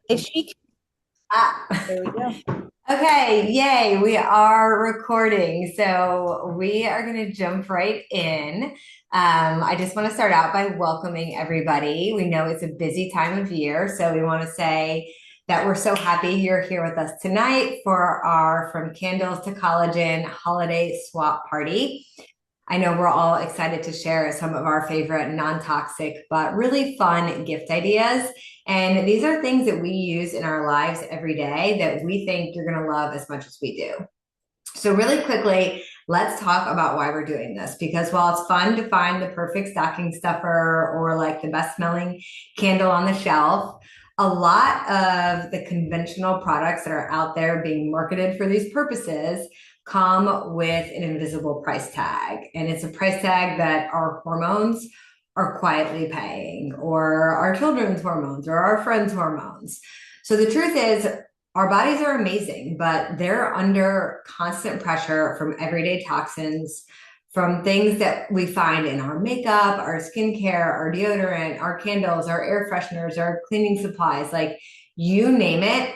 If she, Ah. there we go. Okay, yay, we are recording. So we are going to jump right in. I just want to start out by welcoming everybody. We know it's a busy time of year, so we want to say that we're so happy you're here with us tonight for our From Candles to Collagen holiday swap party. I know we're all excited to share some of our favorite non-toxic but really fun gift ideas. And these are things that we use in our lives every day that we think you're going to love as much as we do. So, really quickly, let's talk about why we're doing this. Because while it's fun to find the perfect stocking stuffer or like the best smelling candle on the shelf, a lot of the conventional products that are out there being marketed for these purposes come with an invisible price tag. And it's a price tag that our hormones are quietly paying, or our children's hormones, or our friends' hormones. So the truth is, our bodies are amazing, but they're under constant pressure from everyday toxins, from things that we find in our makeup, our skincare, our deodorant, our candles, our air fresheners, our cleaning supplies, like you name it,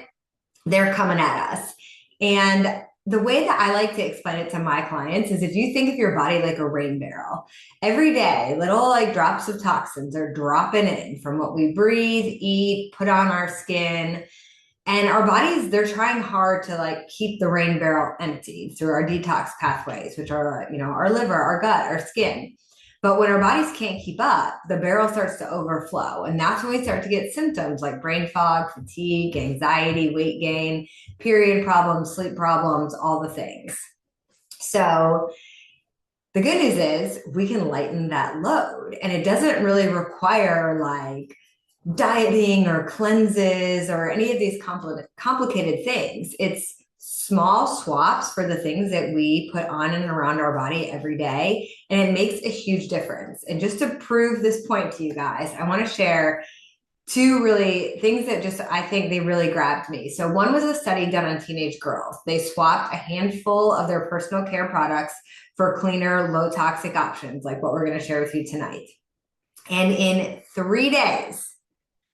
they're coming at us. And the way that I like to explain it to my clients is if you think of your body like a rain barrel, every day little like drops of toxins are dropping in from what we breathe, eat, put on our skin, and our bodies, they're trying hard to like keep the rain barrel empty through our detox pathways, which are, our liver, our gut, our skin. But when our bodies can't keep up, the barrel starts to overflow. And that's when we start to get symptoms like brain fog, fatigue, anxiety, weight gain, period problems, sleep problems, all the things. So the good news is we can lighten that load, and it doesn't really require like dieting or cleanses or any of these complicated things. It's small swaps for the things that we put on and around our body every day, and it makes a huge difference. And just to prove this point to you guys, I want to share two really things that just I think they really grabbed me. So one was a study done on teenage girls. They swapped a handful of their personal care products for cleaner, low toxic options, like what we're going to share with you tonight. And in 3 days,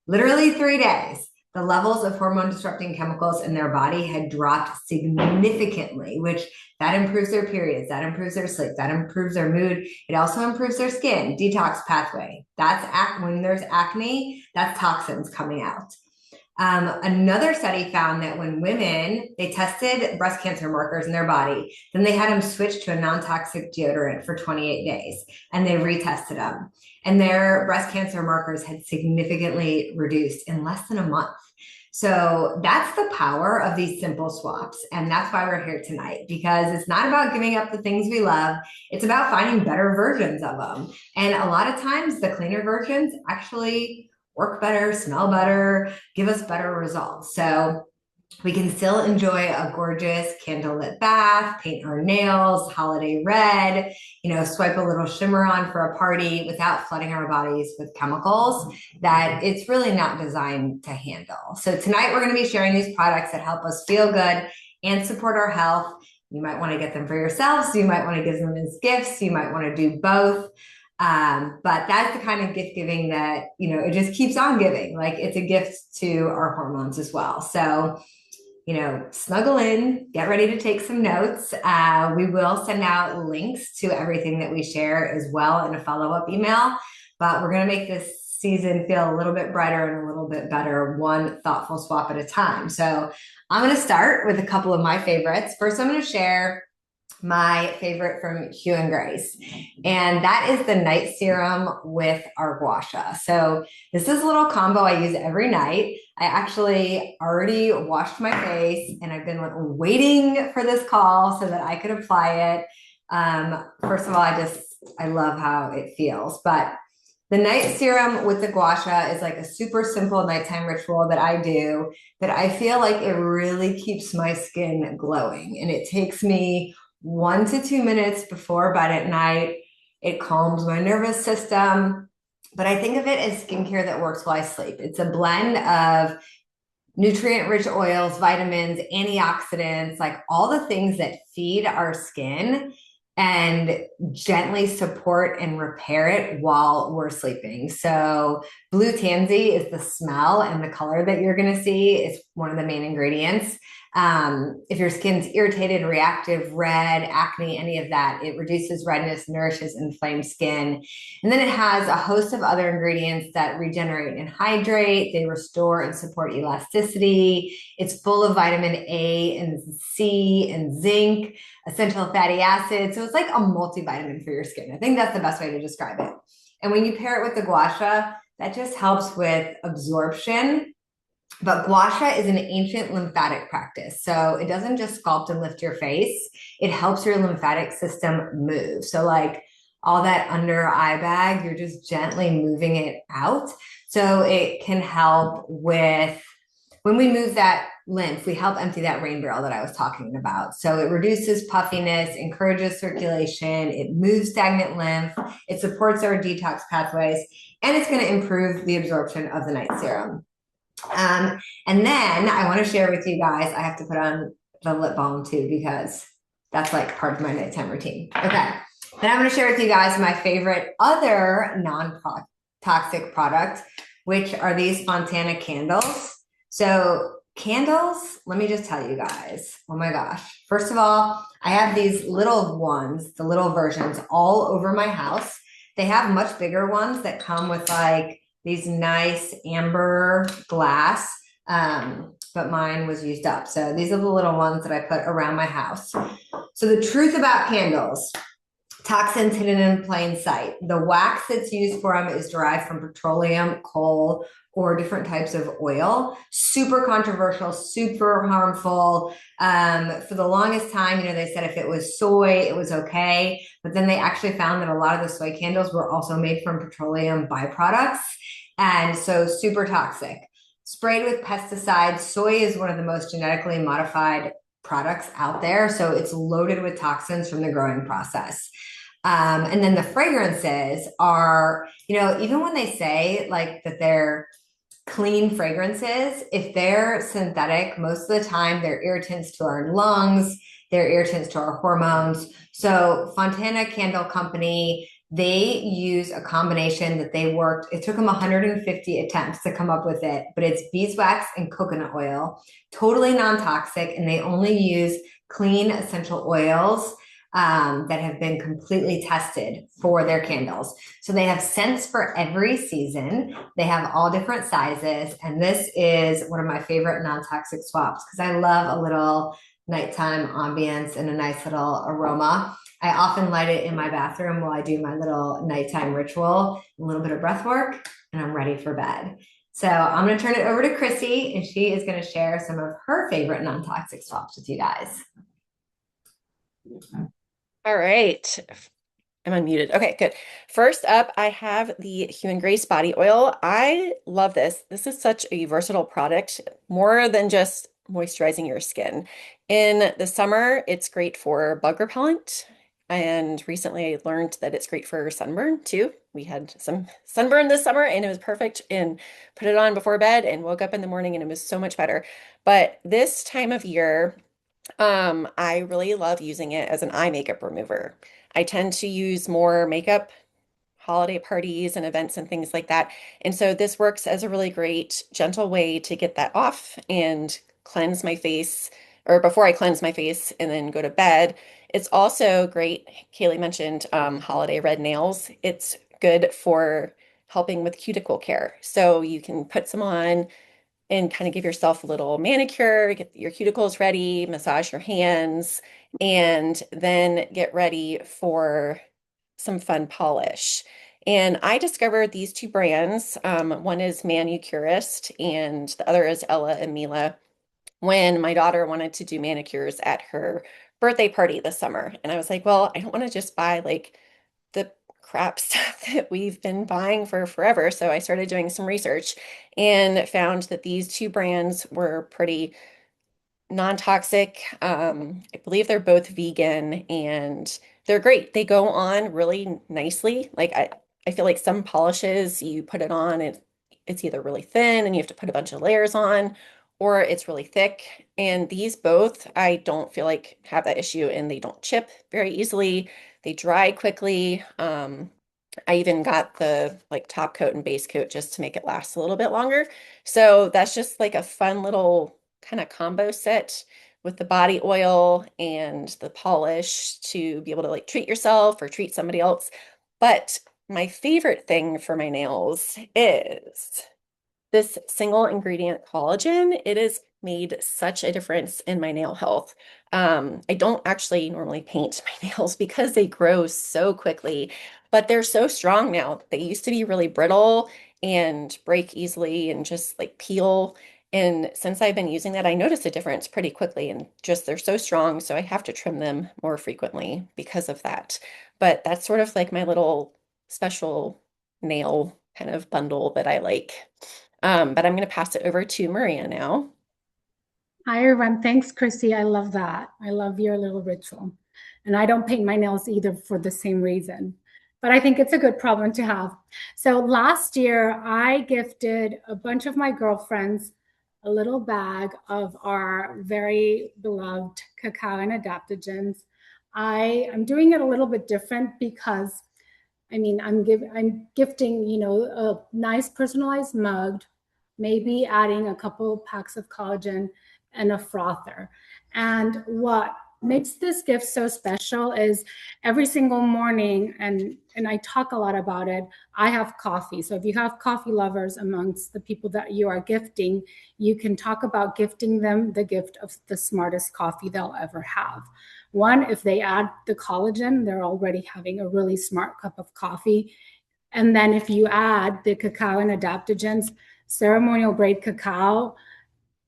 literally 3 days, the levels of hormone disrupting chemicals in their body had dropped significantly, which that improves their periods, that improves their sleep, that improves their mood. It also improves their skin detox pathway. That's when there's acne, that's toxins coming out. Another study found that when women, they tested breast cancer markers in their body, then they had them switch to a non-toxic deodorant for 28 days, and they retested them. And their breast cancer markers had significantly reduced in less than a month. So that's the power of these simple swaps. And that's why we're here tonight, because it's not about giving up the things we love. It's about finding better versions of them. And a lot of times the cleaner versions actually work better, smell better, give us better results. So we can still enjoy a gorgeous candlelit bath, paint our nails, holiday red, swipe a little shimmer on for a party without flooding our bodies with chemicals that it's really not designed to handle. So tonight we're going to be sharing these products that help us feel good and support our health. You might want to get them for yourselves. You might want to give them as gifts. You might want to do both. But that's the kind of gift giving that, it just keeps on giving. Like it's a gift to our hormones as well. So, snuggle in, get ready to take some notes. We will send out links to everything that we share as well in a follow-up email, but we're going to make this season feel a little bit brighter and a little bit better, one thoughtful swap at a time. So I'm going to start with a couple of my favorites. First, I'm going to share my favorite from Hugh and Grace, and that is the night serum with our gua sha. So this is a little combo I use every night. I actually already washed my face, and I've been waiting for this call so that I could apply it. First of all, I love how it feels, but the night serum with the gua sha is like a super simple nighttime ritual that I do that I feel like it really keeps my skin glowing, and it takes me 1 to 2 minutes before bed at night. It calms my nervous system, but I think of it as skincare that works while I sleep. It's a blend of nutrient rich oils, vitamins, antioxidants, like all the things that feed our skin and gently support and repair it while we're sleeping. So Blue tansy is the smell and the color that you're going to see. It's one of the main ingredients. If your skin's irritated, reactive, red, acne, any of that, it reduces redness, nourishes inflamed skin. And then it has a host of other ingredients that regenerate and hydrate. They restore and support elasticity. It's full of vitamin A and C and zinc, essential fatty acids. So it's like a multivitamin for your skin. I think that's the best way to describe it. And when you pair it with the gua sha, that just helps with absorption. But gua sha is an ancient lymphatic practice. So it doesn't just sculpt and lift your face, it helps your lymphatic system move. So, like all that under eye bag, you're just gently moving it out. So it can help with when we move that lymph, we help empty that rain barrel that I was talking about. So it reduces puffiness, encourages circulation, it moves stagnant lymph, it supports our detox pathways, and it's going to improve the absorption of the night serum. And then I want to share with you guys, I have to put on the lip balm too, because that's like part of my nighttime routine. Okay. Then I'm going to share with you guys my favorite other non-toxic product, which are these Fontana candles. So candles, let me just tell you guys, oh my gosh. First of all, I have these little ones, the little versions all over my house. They have much bigger ones that come with like these nice amber glass, but mine was used up. So these are the little ones that I put around my house. So the truth about candles, toxins hidden in plain sight. The wax that's used for them is derived from petroleum, coal, or different types of oil. Super controversial, super harmful. For the longest time, they said if it was soy, it was okay. But then they actually found that a lot of the soy candles were also made from petroleum byproducts. And so super toxic. Sprayed with pesticides, soy is one of the most genetically modified products out there. So it's loaded with toxins from the growing process. And then the fragrances are, even when they say like that they're clean fragrances, if they're synthetic, most of the time they're irritants to our lungs, they're irritants to our hormones. So Fontana Candle Company, they use a combination that they worked, it took them 150 attempts to come up with it, but it's beeswax and coconut oil, totally non-toxic, and they only use clean essential oils that have been completely tested for their candles. So they have scents for every season. They have all different sizes. And this is one of my favorite non-toxic swaps because I love a little nighttime ambience and a nice little aroma. I often light it in my bathroom while I do my little nighttime ritual, a little bit of breath work, and I'm ready for bed. So I'm going to turn it over to Chrissy, and she is going to share some of her favorite non-toxic swaps with you guys. All right. I'm unmuted. Okay, good. First up, I have the Hugh Grace body oil. I love this. This is such a versatile product, more than just moisturizing your skin. In the summer, it's great for bug repellent. And recently I learned that it's great for sunburn too. We had some sunburn this summer and it was perfect, and put it on before bed and woke up in the morning and it was so much better. But this time of year, I really love using it as an eye makeup remover. I tend to use more makeup holiday parties and events and things like that. And so this works as a really great, gentle way to get that off and cleanse my face, or before I cleanse my face and then go to bed. It's also great, Kaylee mentioned holiday red nails. It's good for helping with cuticle care. So you can put some on and kind of give yourself a little manicure, get your cuticles ready, massage your hands, and then get ready for some fun polish. And I discovered these two brands. One is Manucurist and the other is Ella and Mila when my daughter wanted to do manicures at her birthday party this summer. And I was like, well, I don't want to just buy like the crap stuff that we've been buying for forever. So I started doing some research and found that these two brands were pretty non-toxic. I believe they're both vegan and they're great. They go on really nicely. I feel like some polishes, you put it on, it's either really thin and you have to put a bunch of layers on, or it's really thick. And these both, I don't feel like have that issue, and they don't chip very easily. They dry quickly. I even got the like top coat and base coat just to make it last a little bit longer. So that's just like a fun little kind of combo set with the body oil and the polish to be able to like treat yourself or treat somebody else. But my favorite thing for my nails is this single ingredient collagen. It has made such a difference in my nail health. I don't actually normally paint my nails because they grow so quickly, but they're so strong now. They used to be really brittle and break easily and just like peel. And since I've been using that, I noticed a difference pretty quickly and just they're so strong. So I have to trim them more frequently because of that. But that's sort of like my little special nail kind of bundle that I like. But I'm going to pass it over to Maria now. Hi, everyone. Thanks, Chrissy. I love that. I love your little ritual. And I don't paint my nails either for the same reason, but I think it's a good problem to have. So last year, I gifted a bunch of my girlfriends a little bag of our very beloved cacao and adaptogens. I'm doing it a little bit different because I'm gifting, a nice personalized mug, maybe adding a couple packs of collagen and a frother. And what makes this gift so special is every single morning, and I talk a lot about it, I have coffee. So if you have coffee lovers amongst the people that you are gifting, you can talk about gifting them the gift of the smartest coffee they'll ever have. One, if they add the collagen, they're already having a really smart cup of coffee. And then if you add the cacao and adaptogens, ceremonial grade cacao,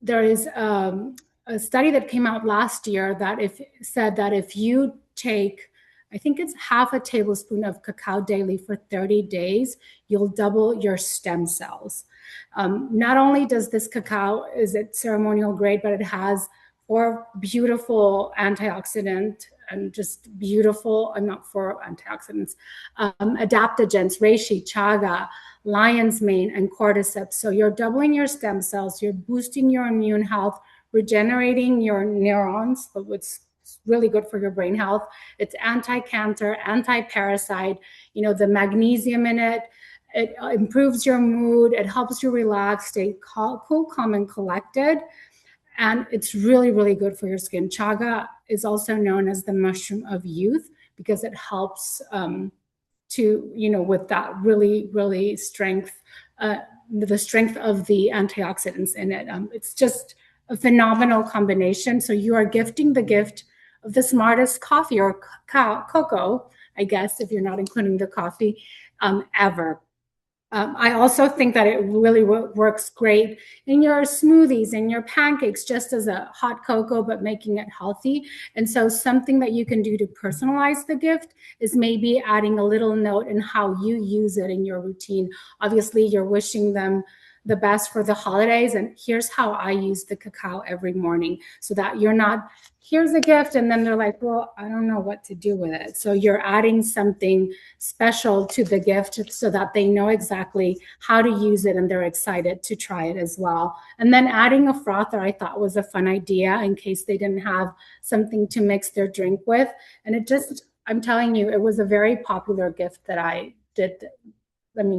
there is a study that came out last year that if said that if you take, I think it's half a tablespoon of cacao daily for 30 days, you'll double your stem cells. Not only does this cacao, is it ceremonial grade, but it has 4 beautiful antioxidant and just beautiful, not 4 antioxidants, adaptogens, reishi, chaga, lion's mane, and cordyceps. So you're doubling your stem cells, you're boosting your immune health, regenerating your neurons, which is really good for your brain health. It's anti-cancer, anti-parasite, the magnesium in it. It improves your mood. It helps you relax, stay cool, calm, and collected. And it's really, really good for your skin. Chaga is also known as the mushroom of youth because it helps with that really, really strength, the strength of the antioxidants in it. It's just a phenomenal combination. So you are gifting the gift of the smartest coffee or cocoa, I guess, if you're not including the coffee, ever. I also think that it really works great in your smoothies and your pancakes, just as a hot cocoa, but making it healthy. And so something that you can do to personalize the gift is maybe adding a little note in how you use it in your routine. Obviously, you're wishing them the best for the holidays. And here's how I use the cacao every morning so that you're not, here's a gift. And then they're like, well, I don't know what to do with it. So you're adding something special to the gift so that they know exactly how to use it and they're excited to try it as well. And then adding a frother, I thought was a fun idea in case they didn't have something to mix their drink with. And it just, I'm telling you, it was a very popular gift that I did.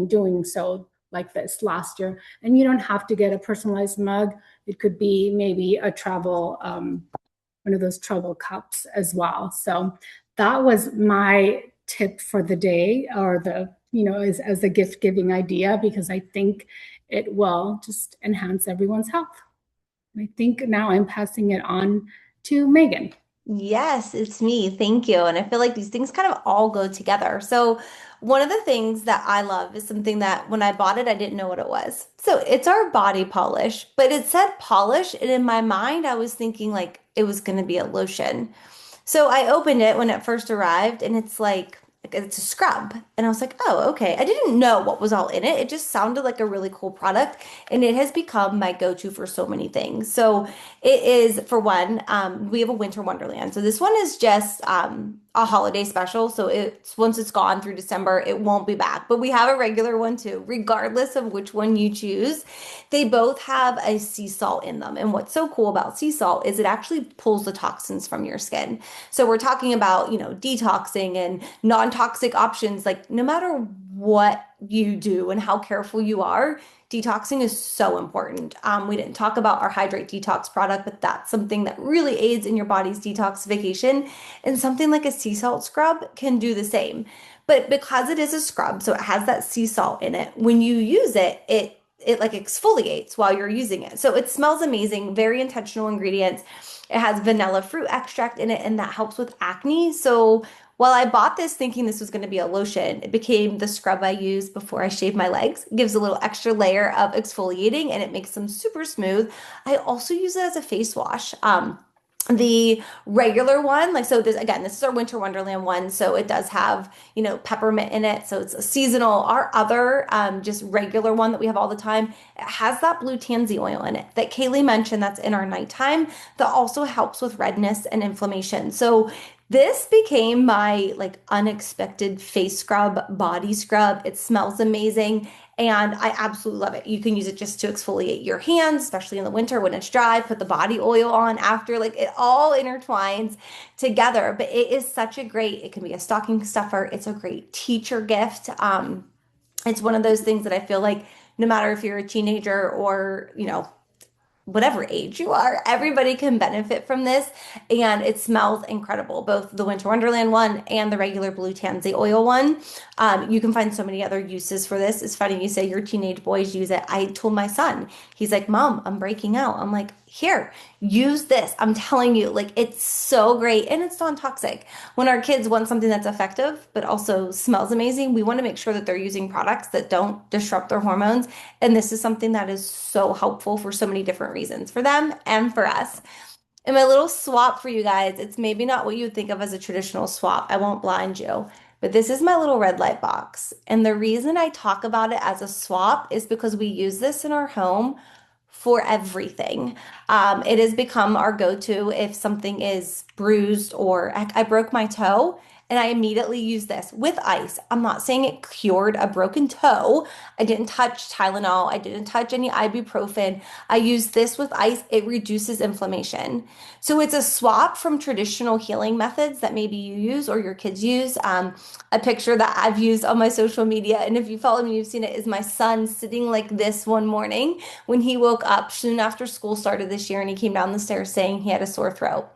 Doing so like this last year. And you don't have to get a personalized mug. It could be maybe a travel, one of those travel cups as well. So that was my tip for the day, or as a gift giving idea, because I think it will just enhance everyone's health. And I think now I'm passing it on to Megan. Yes, it's me. Thank you. And I feel like these things kind of all go together. So, one of the things that I love is something that when I bought it, I didn't know what it was. So, it's our body polish, but it said polish. And in my mind, I was thinking like it was going to be a lotion. So, I opened it when it first arrived, and it's a scrub. And I was like, oh, okay. I didn't know what was all in it. It just sounded like a really cool product. And it has become my go-to for so many things. So it is, for one, we have a winter wonderland. So this one is just a holiday special. So it's once it's gone through December, it won't be back. But we have a regular one too, regardless of which one you choose. They both have a sea salt in them. And what's so cool about sea salt is it actually pulls the toxins from your skin. So we're talking about, detoxing and non non-toxic options, like no matter what you do and how careful you are, detoxing is so important. We didn't talk about our Hydrate Detox product, but that's something that really aids in your body's detoxification. And something like a sea salt scrub can do the same. But because it is a scrub, so it has that sea salt in it, when you use it, it like exfoliates while you're using it. So it smells amazing, very intentional ingredients. It has vanilla fruit extract in it, and that helps with acne. So while I bought this thinking this was going to be a lotion, it became the scrub I use before I shave my legs. It gives a little extra layer of exfoliating and it makes them super smooth. I also use it as a face wash. The regular one, like, so this again, this is our Winter Wonderland one, so it does have, peppermint in it, so it's a seasonal. Our other, just regular one that we have all the time, it has that blue tansy oil in it that Kaylee mentioned that's in our nighttime that also helps with redness and inflammation. So this became my like unexpected face scrub, body scrub. It smells amazing. And I absolutely love it. You can use it just to exfoliate your hands, especially in the winter when it's dry. Put the body oil on after, like it all intertwines together. But it is such a great, it can be a stocking stuffer. It's a great teacher gift. It's one of those things that I feel like no matter if you're a teenager or, whatever age you are, everybody can benefit from this. And it smells incredible, both the Winter Wonderland one and the regular blue tansy oil one. You can find so many other uses for this. It's funny you say your teenage boys use it. I told my son, he's like, Mom, I'm breaking out. I'm like, here, use this. I'm telling you, like, it's so great and it's non-toxic. When our kids want something that's effective, but also smells amazing, we want to make sure that they're using products that don't disrupt their hormones. And this is something that is so helpful for so many different reasons for them and for us. And my little swap for you guys, it's maybe not what you would think of as a traditional swap. I won't blind you. But this is my little red light box. And the reason I talk about it as a swap is because we use this in our home for everything. It has become our go-to if something is bruised or I broke my toe and I immediately use this with ice. I'm not saying it cured a broken toe. I didn't touch Tylenol. I didn't touch any ibuprofen. I use this with ice. It reduces inflammation. So it's a swap from traditional healing methods that maybe you use or your kids use. A picture that I've used on my social media, and if you follow me, you've seen it, is my son sitting like this one morning when he woke up soon after school started this year and he came down the stairs saying he had a sore throat.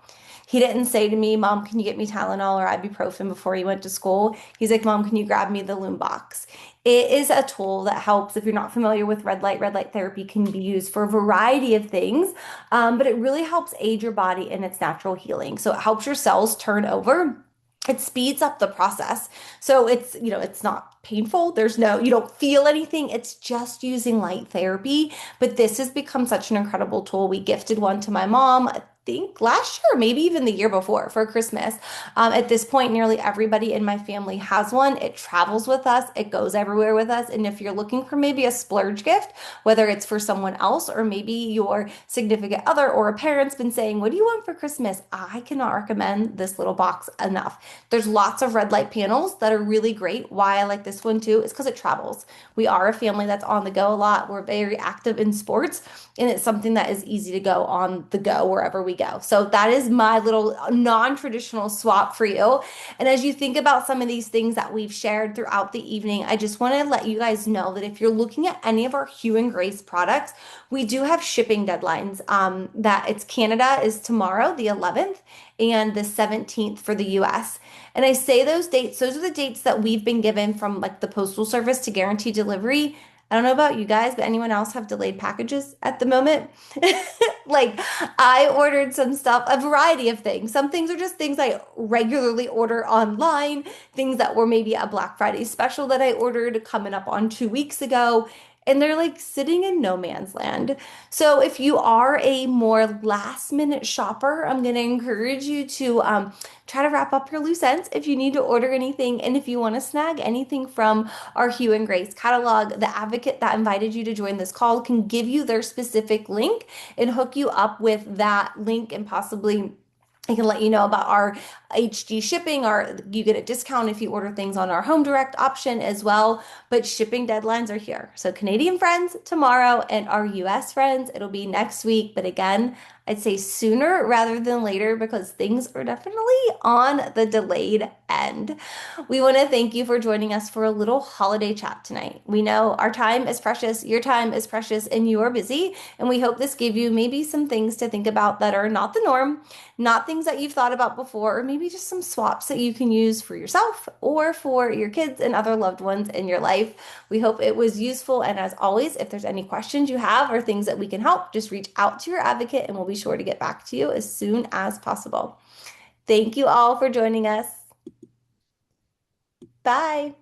He didn't say to me, Mom, can you get me Tylenol or ibuprofen before he went to school? He's like, Mom, can you grab me the Loom box? It is a tool that helps. If you're not familiar with red light therapy can be used for a variety of things, but it really helps aid your body in its natural healing. So it helps your cells turn over. It speeds up the process. So it's not painful. You don't feel anything. It's just using light therapy. But this has become such an incredible tool. We gifted one to my mom, I think last year, maybe even the year before for Christmas. At this point, nearly everybody in my family has one. It travels with us. It goes everywhere with us. And if you're looking for maybe a splurge gift, whether it's for someone else or maybe your significant other or a parent's been saying, what do you want for Christmas? I cannot recommend this little box enough. There's lots of red light panels that are really great. Why I like this one too is because it travels. We are a family that's on the go a lot. We're very active in sports, and it's something that is easy to go on the go wherever we go. So that is my little non-traditional swap for you. And as you think about some of these things that we've shared throughout the evening, I just want to let you guys know that if you're looking at any of our Hugh and Grace products, we do have shipping deadlines. That it's Canada is tomorrow, the 11th, and the 17th for the US. And I say those dates, those are the dates that we've been given from like the Postal Service to guarantee delivery. I don't know about you guys, but anyone else have delayed packages at the moment? Like I ordered some stuff, a variety of things. Some things are just things I regularly order online, things that were maybe a Black Friday special that I ordered coming up on 2 weeks ago. And they're like sitting in no man's land. So if you are a more last minute shopper, I'm going to encourage you to try to wrap up your loose ends if you need to order anything. And if you want to snag anything from our Hugh and Grace catalog, the advocate that invited you to join this call can give you their specific link and hook you up with that link and possibly I can let you know about our HD shipping, or you get a discount if you order things on our home direct option as well. But shipping deadlines are here. So Canadian friends tomorrow, and our US friends, it'll be next week. But again, I'd say sooner rather than later because things are definitely on the delayed end. We want to thank you for joining us for a little holiday chat tonight. We know our time is precious, your time is precious, and you are busy. And we hope this gave you maybe some things to think about that are not the norm, not things that you've thought about before, or maybe just some swaps that you can use for yourself or for your kids and other loved ones in your life. We hope it was useful. And as always, if there's any questions you have or things that we can help, just reach out to your advocate and we'll be sure to get back to you as soon as possible. Thank you all for joining us. Bye.